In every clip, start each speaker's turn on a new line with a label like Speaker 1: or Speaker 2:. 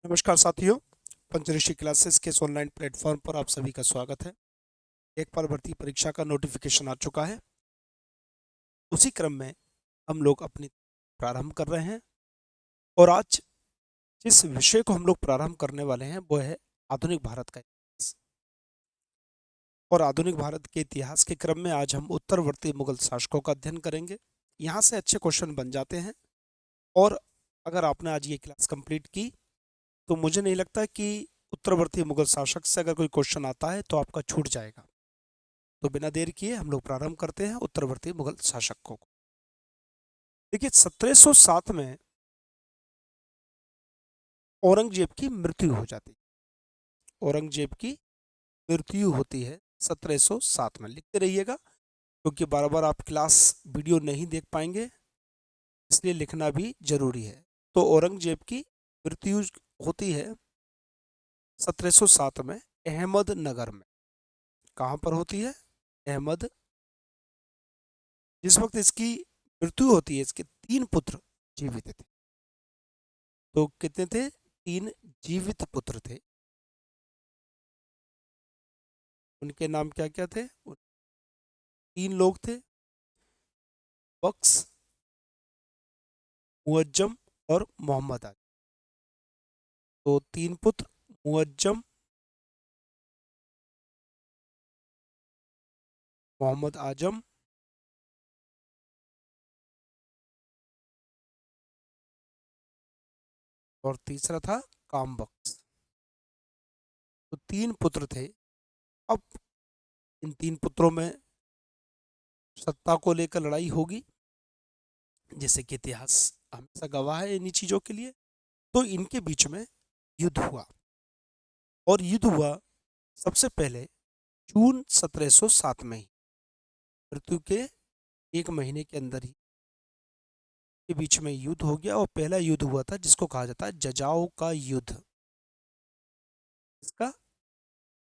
Speaker 1: नमस्कार साथियों। पंचऋषि क्लासेस के इस ऑनलाइन प्लेटफॉर्म पर आप सभी का स्वागत है। लेखपाल भर्ती परीक्षा का नोटिफिकेशन आ चुका है। उसी क्रम में हम लोग अपनी प्रारंभ कर रहे हैं और आज जिस विषय को हम लोग प्रारंभ करने वाले हैं वो है आधुनिक भारत का इतिहास। और आधुनिक भारत के इतिहास के क्रम में आज हम उत्तरवर्ती मुगल शासकों का अध्ययन करेंगे। यहाँ से अच्छे क्वेश्चन बन जाते हैं और अगर आपने आज ये क्लास कंप्लीट की तो मुझे नहीं लगता कि उत्तरवर्ती मुगल शासक से अगर कोई क्वेश्चन आता है तो आपका छूट जाएगा। तो बिना देर किए हम लोग प्रारंभ करते हैं उत्तरवर्ती मुगल शासकों को। देखिए 1707 में औरंगजेब की मृत्यु हो जाती है। औरंगजेब की मृत्यु होती है 1707 में। लिखते रहिएगा क्योंकि बार बार आप क्लास वीडियो नहीं देख पाएंगे, इसलिए लिखना भी जरूरी है। तो औरंगजेब की मृत्यु होती है 1707 में अहमदनगर में। कहाँ पर होती है? अहमद। जिस वक्त इसकी मृत्यु होती है इसके 3 पुत्र जीवित थे। तो कितने थे? 3 जीवित पुत्र थे। उनके नाम क्या क्या थे? 3 लोग थे, बख्श, मुअज्जम और मोहम्मद आजम। तो 3 पुत्र, मुअज्जम, मोहम्मद आजम और तीसरा था काम बख्श। तो 3 पुत्र थे। अब इन 3 पुत्रों में सत्ता को लेकर लड़ाई होगी, जैसे कि इतिहास हमेशा गवाह है इन्हीं चीजों के लिए। तो इनके बीच में युद्ध हुआ और युद्ध हुआ सबसे पहले जून 1707 में ही। मृत्यु के 1 महीने के अंदर ही के बीच में युद्ध हो गया और पहला युद्ध हुआ था जिसको कहा जाता है जजाओ का युद्ध। इसका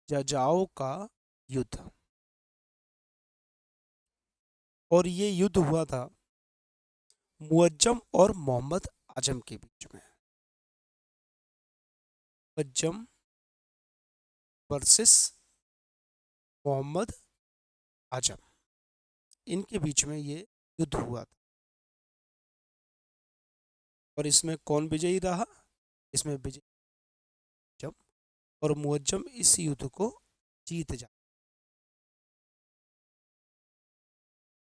Speaker 1: जजाओ का युद्ध। और ये युद्ध हुआ था मुअज्जम और मोहम्मद आजम के बीच में। मुअज्जम वर्सेस मोहम्मद आजम, इनके बीच में ये युद्ध हुआ था। और इसमें कौन विजयी रहा? इसमें विजय जम और मुअज्जम इस युद्ध को जीत जा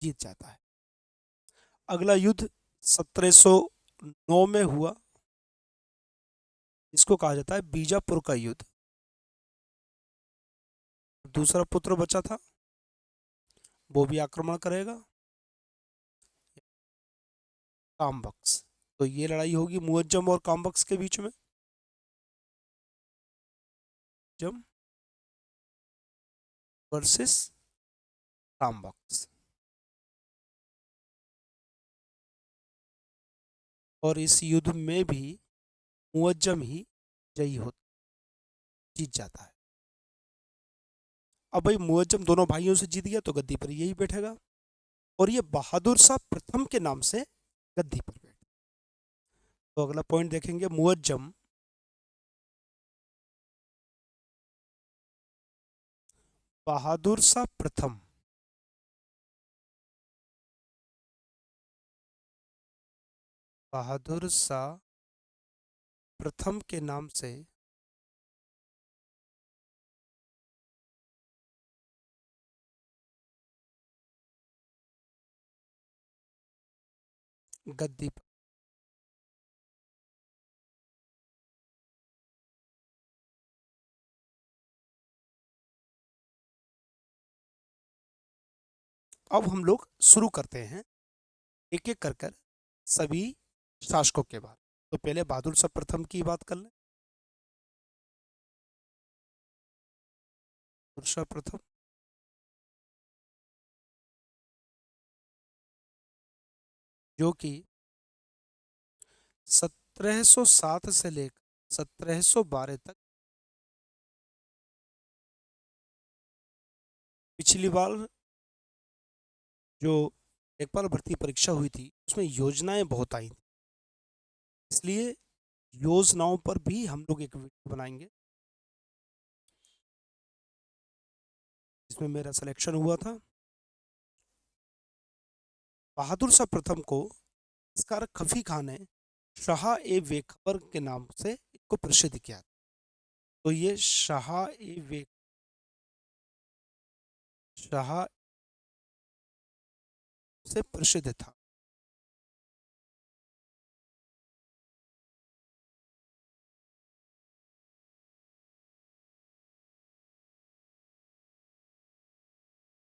Speaker 1: जीत जाता है। अगला युद्ध 1709 में हुआ, इसको कहा जाता है बीजापुर का युद्ध। दूसरा पुत्र बचा था, वो भी आक्रमण करेगा, कामबख्श। तो ये लड़ाई होगी मुअज्जम और कामबख्श के बीच में। जम वर्सेस कामबख्श। और इस युद्ध में भी मुअज्जम ही जयी हो जीत जाता है। अब भाई मुअज्जम दोनों भाइयों से जीत गया तो गद्दी पर यही बैठेगा और ये बहादुर शाह प्रथम के नाम से गद्दी पर बैठे। तो अगला पॉइंट देखेंगे, मुअज्जम बहादुर शाह प्रथम बहादुर शाह प्रथम के नाम से गद्दी पर। अब हम लोग शुरू करते हैं एक एक कर कर सभी शासकों के बाद। तो पहले बहादुर शाह प्रथम की बात कर लें। बहादुर शाह प्रथम जो कि 1707 से लेकर 1712 तक, पिछली बार जो लेखपाल भर्ती परीक्षा हुई थी उसमें योजनाएं बहुत आई थी, इसलिए योजनाओं पर भी हम लोग एक वीडियो बनाएंगे, जिसमें मेरा सिलेक्शन हुआ था। बहादुर शाह प्रथम को इसकार खफी खान ने शाह ए वेखबर के नाम से इसको प्रसिद्ध किया। तो ये शाह से प्रसिद्ध था।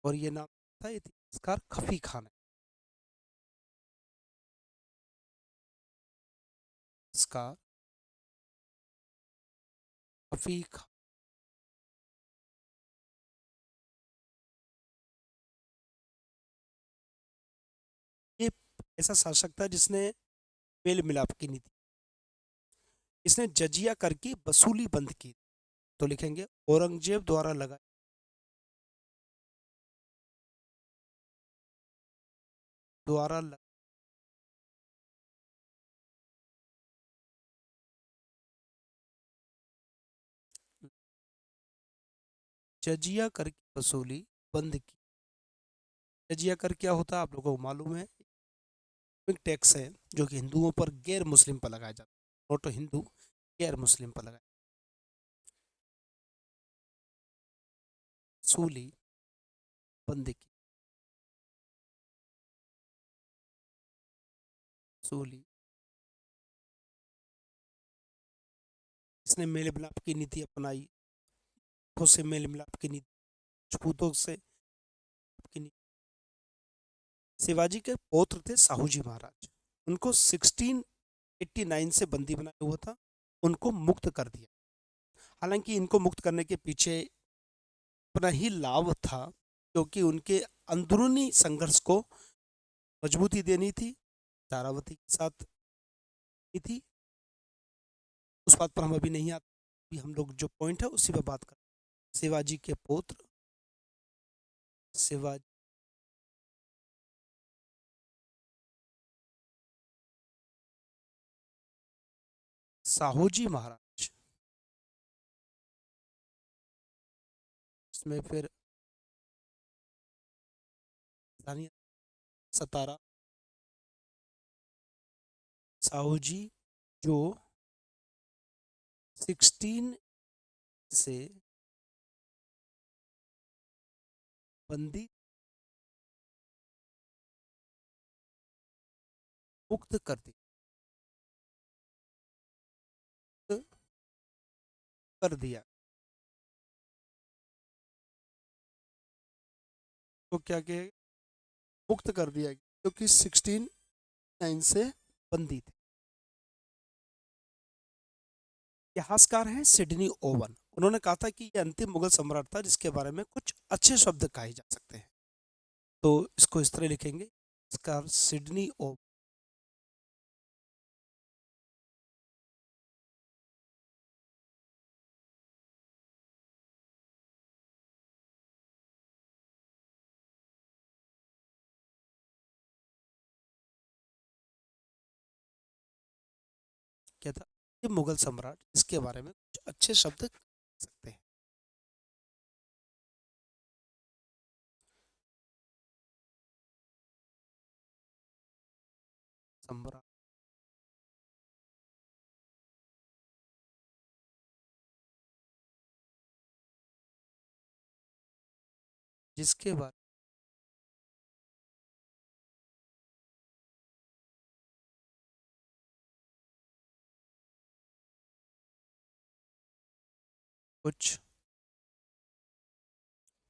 Speaker 1: और ये नाम था इतिहासकार खफी खान है। इसका खफी खान, ये ऐसा शासक था जिसने मेल मिलाप की नीति, इसने जजिया कर की वसूली बंद की। तो लिखेंगे औरंगजेब द्वारा लगा द्वारा लगा जजिया कर की वसूली बंद की। जजिया कर क्या होता है आप लोगों को मालूम है? एक टैक्स है जो कि हिंदुओं पर गैर मुस्लिम पर लगाया जाता है, नॉट हिंदू, गैर मुस्लिम पर लगाया, वसूली बंद की। वसूली, इसने मेल मिलाप की नीति अपनाई, से मेल मिलाप की नीति, राजपूतों से की नीति। शिवाजी के पौत्र थे साहूजी महाराज, उनको 1689 से बंदी बनाया हुआ था, उनको मुक्त कर दिया। हालांकि इनको मुक्त करने के पीछे अपना ही लाभ था, क्योंकि उनके अंदरूनी संघर्ष को मजबूती देनी थी, तारावती के साथ की थी। उस बात पर हम अभी नहीं आते, अभी हम लोग जो पॉइंट है उसी पर बात करें। शिवाजी के पुत्र शिवाजी साहूजी महाराज, इसमें फिर रानी सतारा, साहूजी जो 16 से बंदी मुक्त कर दी, कर दिया। तो क्या कहे, मुक्त कर दिया क्योंकि 16 से बंदी थे। इतिहासकार हैं सिडनी ओवन, उन्होंने कहा था कि ये अंतिम मुगल सम्राट था जिसके बारे में कुछ अच्छे शब्द कहे जा सकते हैं। तो इसको इस तरह लिखेंगे, इसका सिडनी ओवन। क्या था? ये मुगल सम्राट, इसके बारे में कुछ अच्छे शब्द कह सकते हैं। सम्राट जिसके बारे कुछ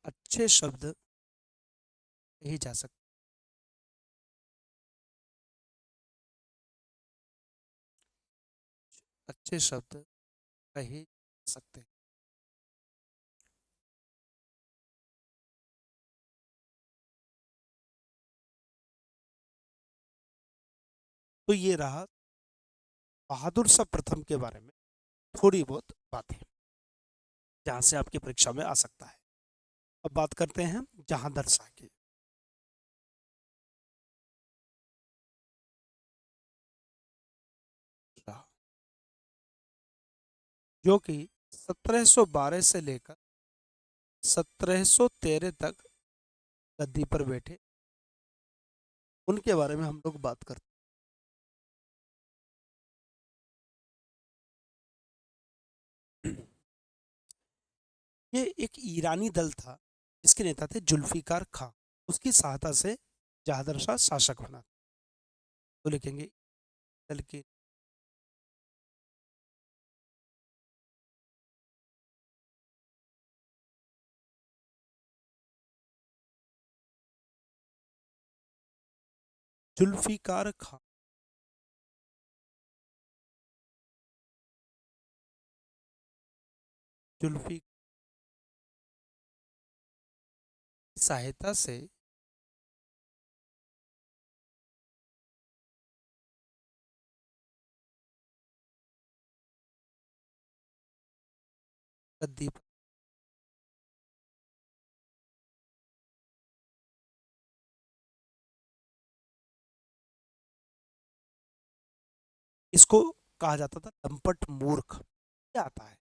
Speaker 1: अच्छे शब्द कहे जा सकते, अच्छे शब्द कहे जा सकते हैं। तो ये रहा बहादुर शाह प्रथम के बारे में थोड़ी बहुत बातें, जहाँ से आपकी परीक्षा में आ सकता है। अब बात करते हैं जहांगीर शाह की। शाह जो कि 1712 से लेकर 1713 तक गद्दी पर बैठे, उनके बारे में हम लोग बात करते हैं। ये एक ईरानी दल था जिसके नेता थे जुल्फिकार खां। उसकी सहायता से जहादर शाह शासक बना। तो लिखेंगे दल के जुल्फिकार खां। जुल्फी की सहायता से गद्दी पर। इसको कहा जाता था लंपट मूर्ख। क्या आता है?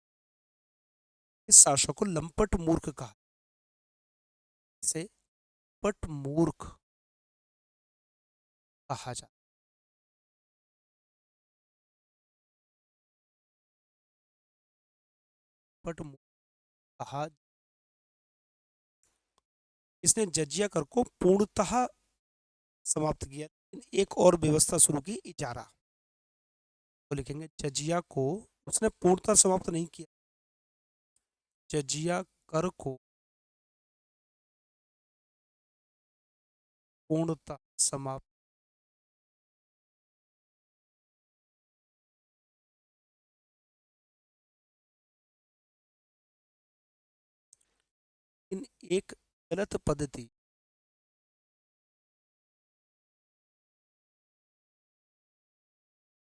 Speaker 1: इस शासक को लंपट मूर्ख कहा। इसे पट मूर्ख कहा जाता। पट मूर्ख कहा। इसने जजिया कर को पूर्णतः समाप्त किया, लेकिन एक और व्यवस्था शुरू की, इजारा। तो लिखेंगे जजिया को उसने पूर्णतः समाप्त नहीं किया। जजिया कर को पूर्णतः समाप्त। इन एक गलत पद्धति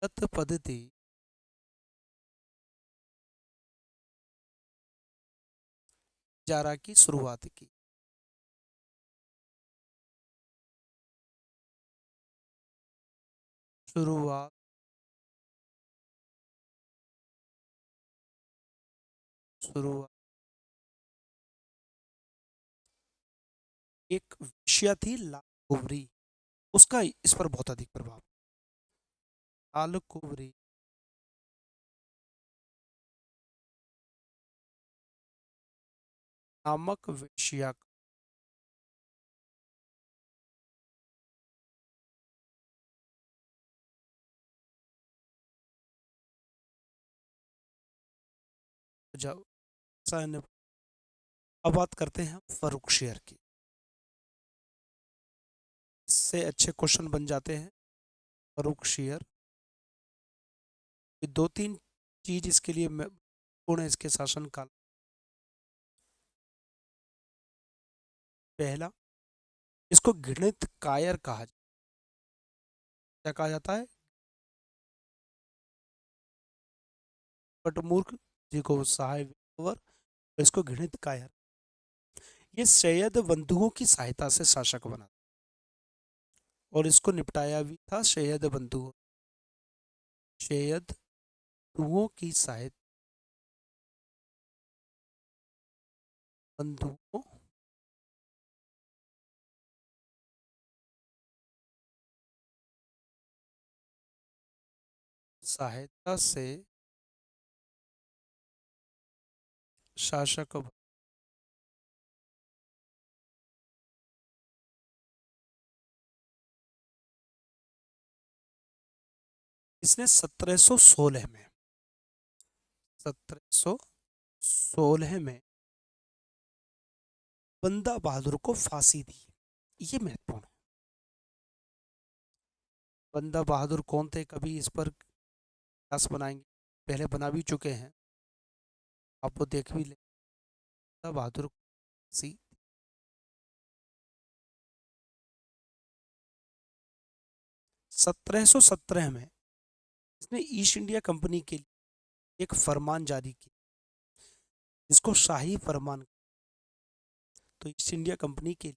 Speaker 1: गलत पद्धति इजारा की शुरुआत की। शुरुआत शुरुआत एक विषय थी लाल कुबरी। उसका इस पर बहुत अधिक प्रभाव। लाल कुबरी नामक विषय जाओ सैन्य। अब बात करते हैं फर्रुखशियर की। इससे अच्छे क्वेश्चन बन जाते हैं। फर्रुखशियर ये दो तीन चीज इसके लिए पूर्ण इसके शासन काल। पहला, इसको गणित कायर कहा जाता। क्या कहा जाता है? पटमूर्ख जी को सहाय और इसको गणित कायर। ये सैयद बंधुओं की सहायता से शासक बना और इसको निपटाया भी था सैयद बंधुओं। सैयद बंधुओं की सहायता। बंधुओं सहायता से शासक इसने 1716 में 1716 में बंदा बहादुर को फांसी दी। ये महत्वपूर्ण है। बंदा बहादुर कौन थे? कभी इस पर क्लास बनाएंगे, पहले बना भी चुके हैं, आप वो देख भी ले। बंदा बहादुर सी 1717 में इसने ईस्ट इंडिया कंपनी के लिए एक फरमान जारी किया, जिसको शाही फरमान। तो ईस्ट इंडिया कंपनी के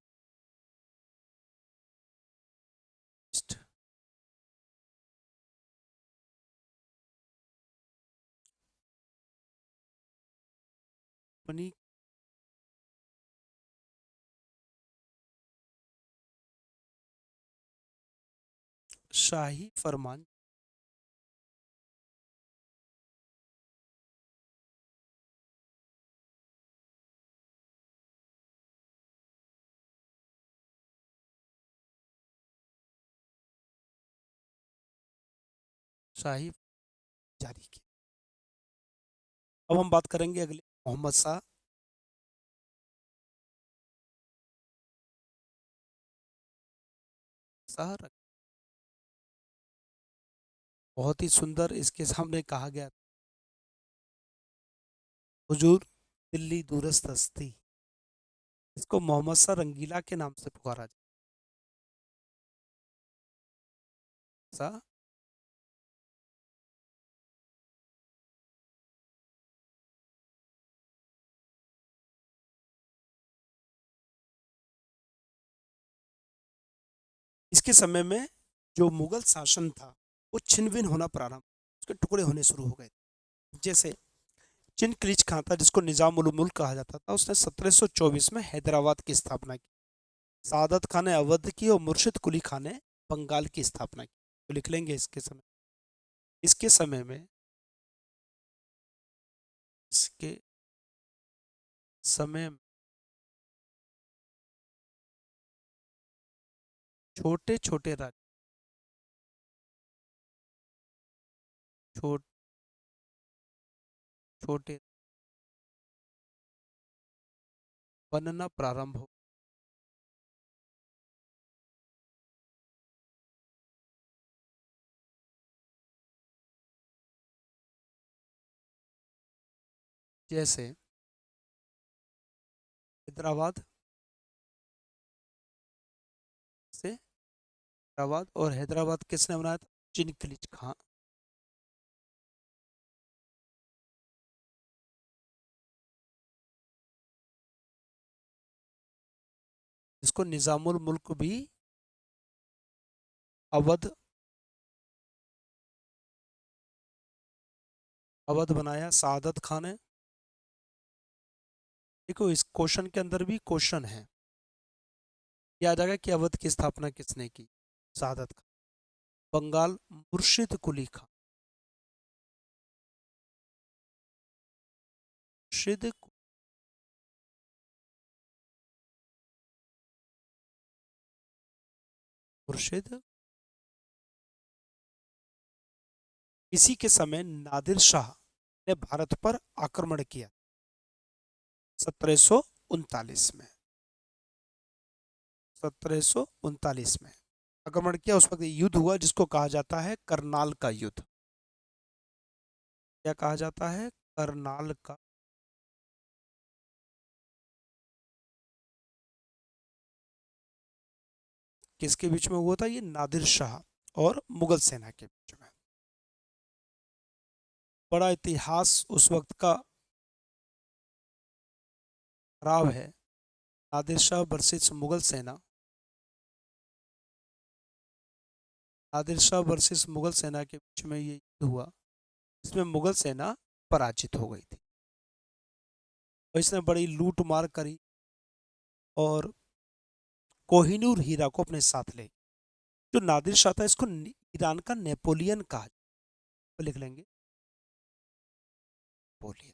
Speaker 1: ईस्ट अपनी शाही फरमान शाही जारी किया। अब हम बात करेंगे अगले मोहम्मद शाह। शाह बहुत ही सुंदर इसके सामने कहा गया, हुजूर दिल्ली दूरस्थ हस्ती। इसको मोहम्मद शाह रंगीला के नाम से पुकारा जाता। इसके समय में जो मुगल शासन था वो छिन भिन होना प्रारंभ, उसके टुकड़े होने शुरू हो गए। जैसे चिनक्रिच खां था जिसको निजाम उल मुल्क कहा जाता था, उसने 1724 में हैदराबाद की स्थापना की। सादत खान ने अवध की और मुर्शिद कुली खान ने बंगाल की स्थापना की। तो लिख लेंगे इसके समय में इसके समय में छोटे छोटे राज्य, छोटे छोटे बनना प्रारंभ हो। जैसे हैदराबाद से हैदराबाद, और हैदराबाद किसने बनाया था? चिनक्रिच खां। इसको निजामुल मुल्क भी अवध अवध बनाया सादत खान ने। देखो इस क्वेश्चन के अंदर भी क्वेश्चन है, याद आएगा कि अवध की स्थापना किसने की? सादत खान। बंगाल मुर्शिद कुली खान। मुर्शिद मुर्शिद इसी के समय नादिर शाह ने भारत पर आक्रमण किया 1739 में। 1739 में आक्रमण किया। उस वक्त युद्ध हुआ जिसको कहा जाता है करनाल का युद्ध। क्या कहा जाता है? करनाल का। किसके बीच में हुआ था ये? नादिर शाह और मुगल सेना के बीच में। बड़ा इतिहास उस वक्त का खराब है। नादिर शाह वर्सेस मुगल सेना, नादिर शाह वर्सेस मुगल सेना के बीच में ये युद्ध हुआ, इसमें मुगल सेना पराजित हो गई थी और इसने बड़ी लूट मार करी और कोहिनूर हीरा को अपने साथ ले। जो नादिर शाह था इसको ईरान का नेपोलियन कहा, तो लिख लेंगे नेपोलियन।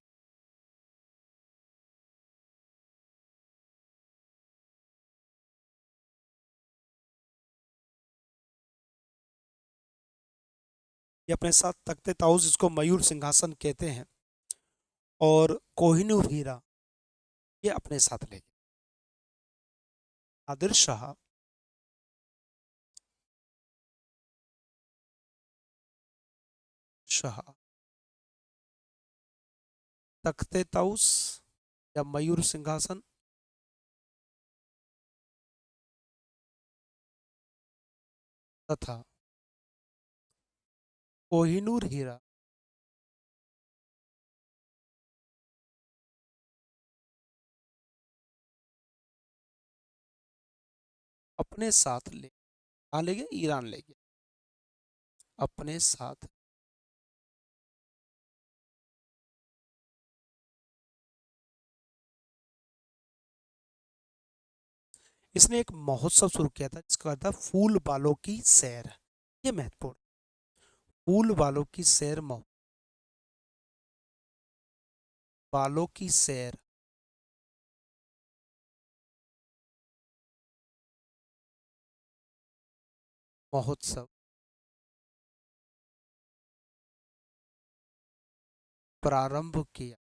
Speaker 1: ये अपने साथ तख्ते ताउस, इसको मयूर सिंहासन कहते हैं, और कोहिनूर हीरा ये अपने साथ ले गए। नादिर शाह शाह तख्ते ताउस या मयूर सिंहासन तथा कोहिनूर हीरा अपने साथ ले, कहाँ ले गए? ईरान ले गए अपने साथ। इसने एक महोत्सव शुरू किया था जिसका था फूल बालों की सैर। ये महत्वपूर्ण, फूल बालों की सैर, बालों की सैर महोत्सव प्रारंभ किया।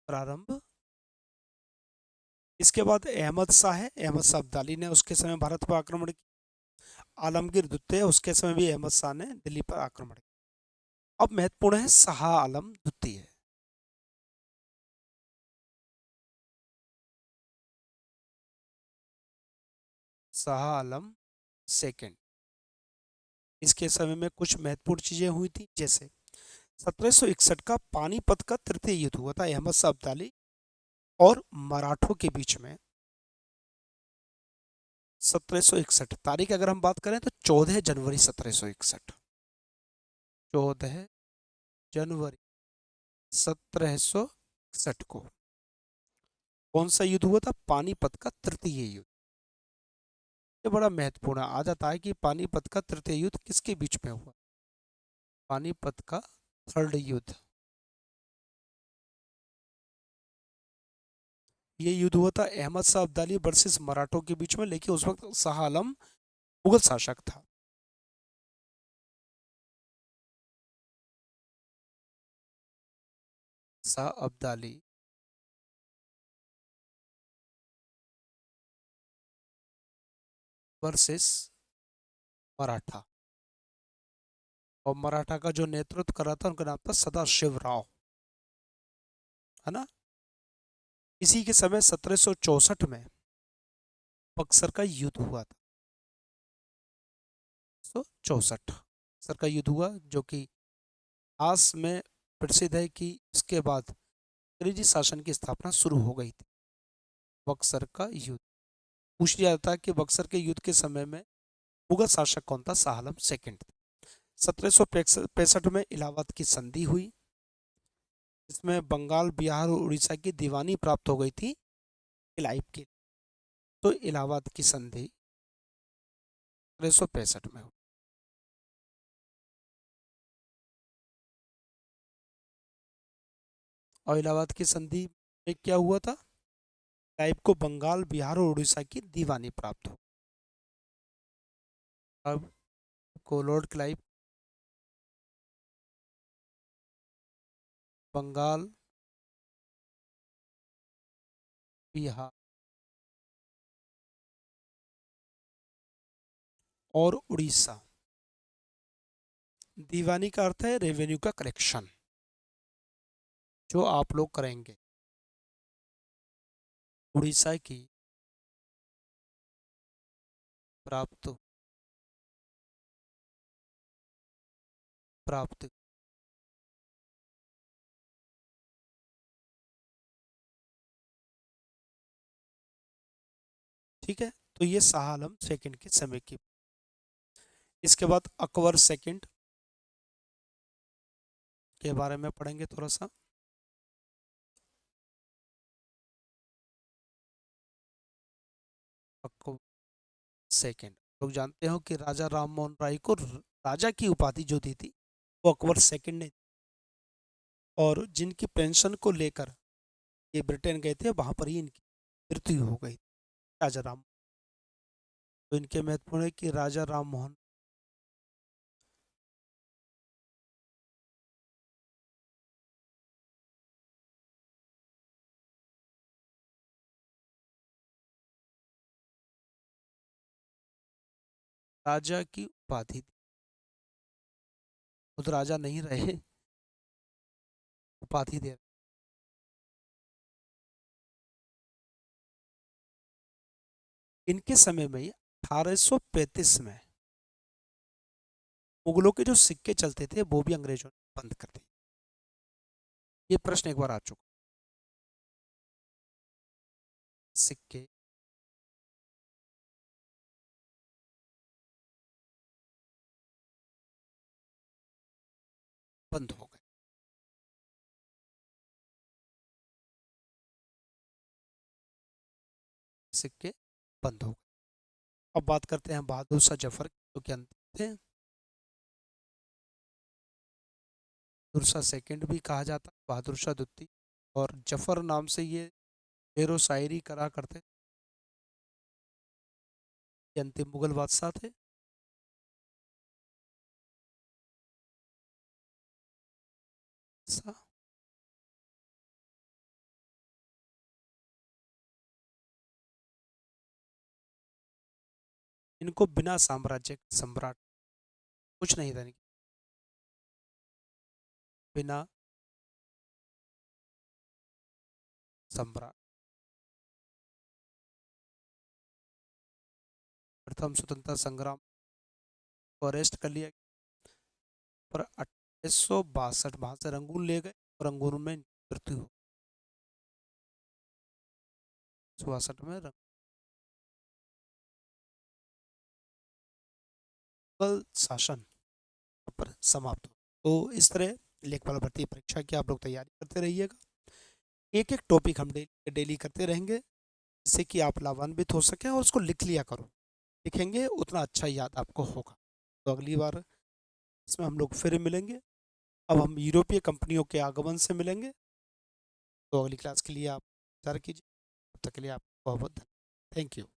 Speaker 1: प्रारंभ। इसके बाद अहमद शाह है, अहमद शाह अब्दाली ने उसके समय भारत पर आक्रमण किया। आलमगीर द्वितीय, उसके समय भी अहमद शाह ने दिल्ली पर आक्रमण किया। अब महत्वपूर्ण है शाह आलम द्वितीय। शाह आलम सेकंड, इसके समय में कुछ महत्वपूर्ण चीजें हुई थी, जैसे 1761 का पानीपत का तृतीय युद्ध हुआ था अहमद शाह अब्दाली और मराठों के बीच में। 1761 तारीख अगर हम बात करें तो 14 जनवरी 1761, 14 जनवरी 1761 को कौन सा युद्ध हुआ था? पानीपत का तृतीय युद्ध। ये बड़ा महत्वपूर्ण आ जाता है कि पानीपत का तृतीय युद्ध किसके बीच में हुआ? पानीपत का थर्ड युद्ध, ये युद्ध हुआ था अहमद शाह अब्दाली वर्सेस मराठों के बीच में, लेकिन उस वक्त शाह आलम मुगल शासक था। शाह अब्दाली वर्सेस मराठा, और मराठा का जो नेतृत्व कर रहा था उनका नाम था सदाशिव राव, है ना। इसी के समय 1764 में बक्सर का युद्ध हुआ था। 1764 बक्सर का युद्ध हुआ, जो कि इतिहास में प्रसिद्ध है कि इसके बाद अंग्रेजी शासन की स्थापना शुरू हो गई थी। बक्सर का युद्ध पूछ लिया जाता है कि बक्सर के युद्ध के समय में मुगल शासक कौन था? शाह आलम सेकंड। 1765 में इलाहाबाद की संधि हुई, इसमें बंगाल, बिहार और उड़ीसा की दीवानी प्राप्त हो गई थी क्लाइव की। तो इलाहाबाद की संधि 1765 में हुई। और इलाहाबाद की संधि में क्या हुआ था? क्लाइव को बंगाल, बिहार और उड़ीसा की दीवानी प्राप्त हो। अब को लॉर्ड क्लाइव बंगाल, बिहार और उड़ीसा, दीवानी का अर्थ है रेवेन्यू का कलेक्शन, जो आप लोग करेंगे। उड़ीसा की प्राप्त प्राप्त ठीक है। तो ये शाह आलम सेकंड के समय की। इसके बाद अकबर सेकंड के बारे में पढ़ेंगे थोड़ा सा। अकबर सेकंड, लोग जानते हो कि राजा राम मोहन राय को राजा की उपाधि जो दी थी वो अकबर सेकंड ने, और जिनकी पेंशन को लेकर ये ब्रिटेन गए थे वहां पर ही इनकी मृत्यु हो गई, राजा राम। तो इनके महत्वपूर्ण है कि राजा राम मोहन, राजा की उपाधि, खुद राजा नहीं रहे, उपाधि दे। इनके समय में ही 1835 में मुगलों के जो सिक्के चलते थे वो भी अंग्रेजों ने बंद कर दिए। ये प्रश्न एक बार आ चुका, सिक्के बंद हो गए। सिक्के बंद हो गए। अब बात करते हैं बहादुर शाह जफर की, जो कि अंतिम थे। बहादुर शाह सेकंड भी कहा जाता है, बहादुर शाह द्वितीय, और जफर नाम से ये शेरो शायरी करा करते। ये अंतिम मुगल बादशाह थे। सा- इनको बिना साम्राज्य के सम्राट कुछ नहीं था, इनके बिना सम्राट। प्रथम स्वतंत्रता संग्राम को अरेस्ट कर लिया, पर 1862 वहां से रंगून ले गए, और रंगून में मृत्यु हो 62 में मुगल शासन पर समाप्त हो। तो इस तरह लेखपाल भर्ती परीक्षा की आप लोग तैयारी करते रहिएगा। एक एक टॉपिक हम डेली डेली करते रहेंगे, जिससे कि आप लाभान्वित हो सके, और उसको लिख लिया करो। लिखेंगे उतना अच्छा याद आपको होगा। तो अगली बार इसमें हम लोग फिर मिलेंगे। अब हम यूरोपीय कंपनियों के आगमन से मिलेंगे। तो अगली क्लास के लिए आप इंतजार कीजिए। तब तक के लिए आप बहुत बहुत धन्यवाद। Thank you.